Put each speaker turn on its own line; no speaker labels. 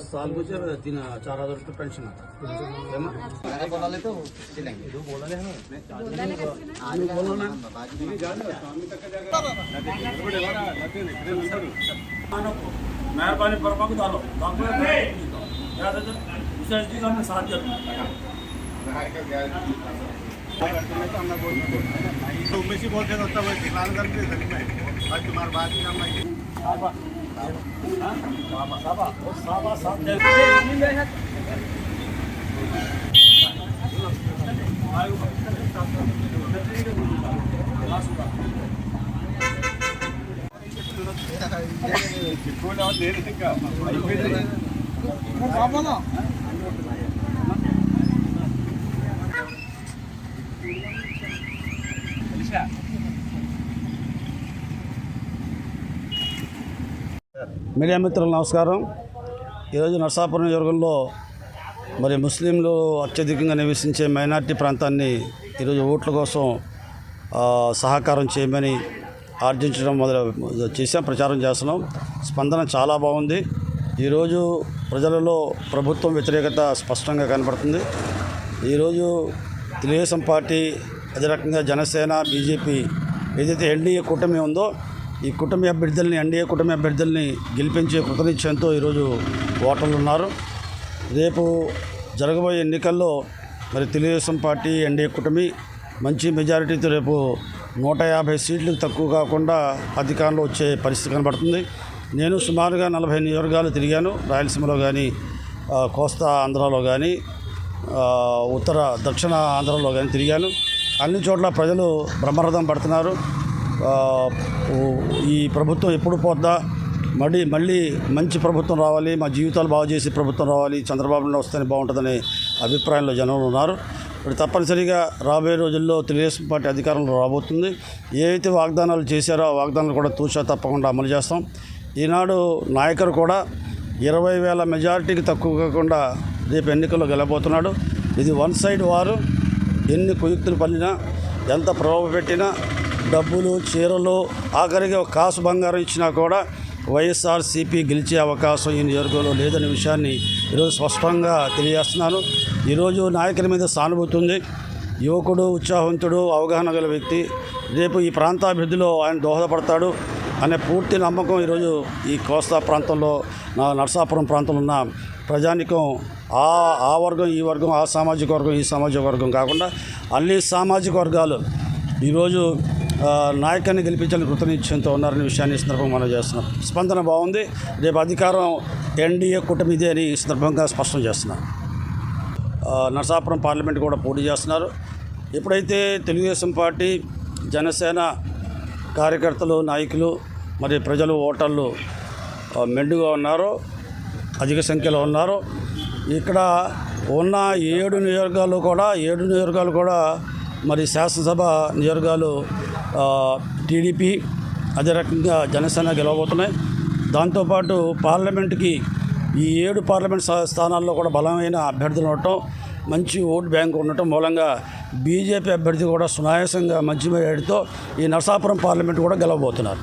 साल मुझे 4,000 रुपये पेंशन आता बोला ले तो बोला ले मेहरबानी पर डालो हमने साथ तो उमेश ही बोलते होता है फिलहाल करके आज तुम्हारी बात ही नाम आई మీడియా మిత్రులకు నమస్కారం. ఈరోజు నర్సాపురం నియోజకవర్గంలో మరి ముస్లింలు అత్యధికంగా నివసించే మైనార్టీ ప్రాంతాన్ని ఈరోజు ఓట్ల కోసం సహకారం చేయమని ఆర్జించడం చేసాం, ప్రచారం చేస్తున్నాం. స్పందన చాలా బాగుంది. ఈరోజు ప్రజలలో ప్రభుత్వం వ్యతిరేకత స్పష్టంగా కనబడుతుంది. ఈరోజు తెలుగుదేశం పార్టీ, అదే రకంగా జనసేన, బీజేపీ ఏదైతే ఎన్డీఏ కూటమి ఉందో ఈ కూటమి అభ్యర్థుల్ని, ఎన్డీఏ కూటమి అభ్యర్థుల్ని గెలిపించే కృతనిశ్చయంతో ఈరోజు ఓటర్లు ఉన్నారు. రేపు జరగబోయే ఎన్నికల్లో మరి తెలుగుదేశం పార్టీ, ఎన్డీఏ కూటమి మంచి మెజారిటీతో రేపు 150 సీట్లకు తక్కువ కాకుండా అధికారంలో వచ్చే పరిస్థితి కనబడుతుంది. నేను సుమారుగా 40 నియోజకవర్గాలు తిరిగాను. రాయలసీమలో కానీ, కోస్తా ఆంధ్రాలో కానీ, ఉత్తర దక్షిణ ఆంధ్రాలో కానీ తిరిగాను. అన్ని చోట్ల ప్రజలు బ్రహ్మరథం పడుతున్నారు. ఈ ప్రభుత్వం ఎప్పుడు పోద్దా, మళ్ళీ మంచి ప్రభుత్వం రావాలి, మా జీవితాలు బాగు చేసే ప్రభుత్వం రావాలి, చంద్రబాబు నాయుడు వస్తేనే బాగుంటుందనే అభిప్రాయంలో జనం ఉన్నారు. ఇప్పుడు తప్పనిసరిగా రాబోయే రోజుల్లో తెలుగుదేశం పార్టీ అధికారంలో రాబోతుంది. ఏవైతే వాగ్దానాలు చేశారో ఆ వాగ్దానాలు కూడా తూచా తప్పకుండా అమలు చేస్తాం. ఈనాడు నాయకుడు కూడా 20,000 మెజారిటీకి తక్కువ కాకుండా రేపు ఎన్నికల్లో గెలబోతున్నాడు. ఇది వన్ సైడ్ వారు. ఎన్ని కుయుక్తులు పన్నినా, ఎంత ప్రభావం పెట్టినా, డబ్బులు, చీరలు, ఆఖరిగా కాసు బంగారం ఇచ్చినా కూడా వైఎస్ఆర్సీపీ గెలిచే అవకాశం ఈ నియోజకవర్గంలో లేదనే విషయాన్ని ఈరోజు స్పష్టంగా తెలియజేస్తున్నాను. ఈరోజు నాయకుల మీద సానుభూతి ఉంది. యువకుడు, ఉత్సాహవంతుడు, అవగాహన గల వ్యక్తి. రేపు ఈ ప్రాంతాభివృద్ధిలో ఆయన దోహదపడతాడు అనే పూర్తి నమ్మకం ఈరోజు ఈ కోస్తా ప్రాంతంలో, నర్సాపురం ప్రాంతంలో ఉన్న ప్రజానికం ఆ వర్గం, ఈ వర్గం, ఆ సామాజిక వర్గం, ఈ సామాజిక వర్గం కాకుండా అన్ని సామాజిక వర్గాలు ఈరోజు నాయకాన్ని గెలిపించాలని కృతనిశ్చయంతో ఉన్నారనే విషయాన్ని ఈ సందర్భంగా మనం చేస్తున్నాం. స్పందన బాగుంది. రేపు అధికారం ఎన్డీఏ కూటమిదే అని ఈ సందర్భంగా స్పష్టం చేస్తున్నాం. నర్సాపురం పార్లమెంట్ కూడా పోటీ చేస్తున్నారు. ఎప్పుడైతే తెలుగుదేశం పార్టీ, జనసేన కార్యకర్తలు, నాయకులు, మరి ప్రజలు, ఓటర్లు మెండుగా ఉన్నారో, అధిక సంఖ్యలో ఉన్నారో, ఇక్కడ ఉన్న 7 నియోజకవర్గాలు కూడా మరి శాసనసభ నియోజకవర్గాలు టీడీపీ, అదే రకంగా జనసేన గెలవబోతున్నాయి. దాంతోపాటు పార్లమెంటుకి ఈ 7 పార్లమెంట్ స్థానాల్లో కూడా బలమైన అభ్యర్థులు ఉండటం, మంచి ఓటు బ్యాంకు ఉండటం మూలంగా బీజేపీ అభ్యర్థి కూడా సునాయాసంగా మంచి మెజారిటీతో ఈ నర్సాపురం పార్లమెంట్ కూడా గెలవబోతున్నారు.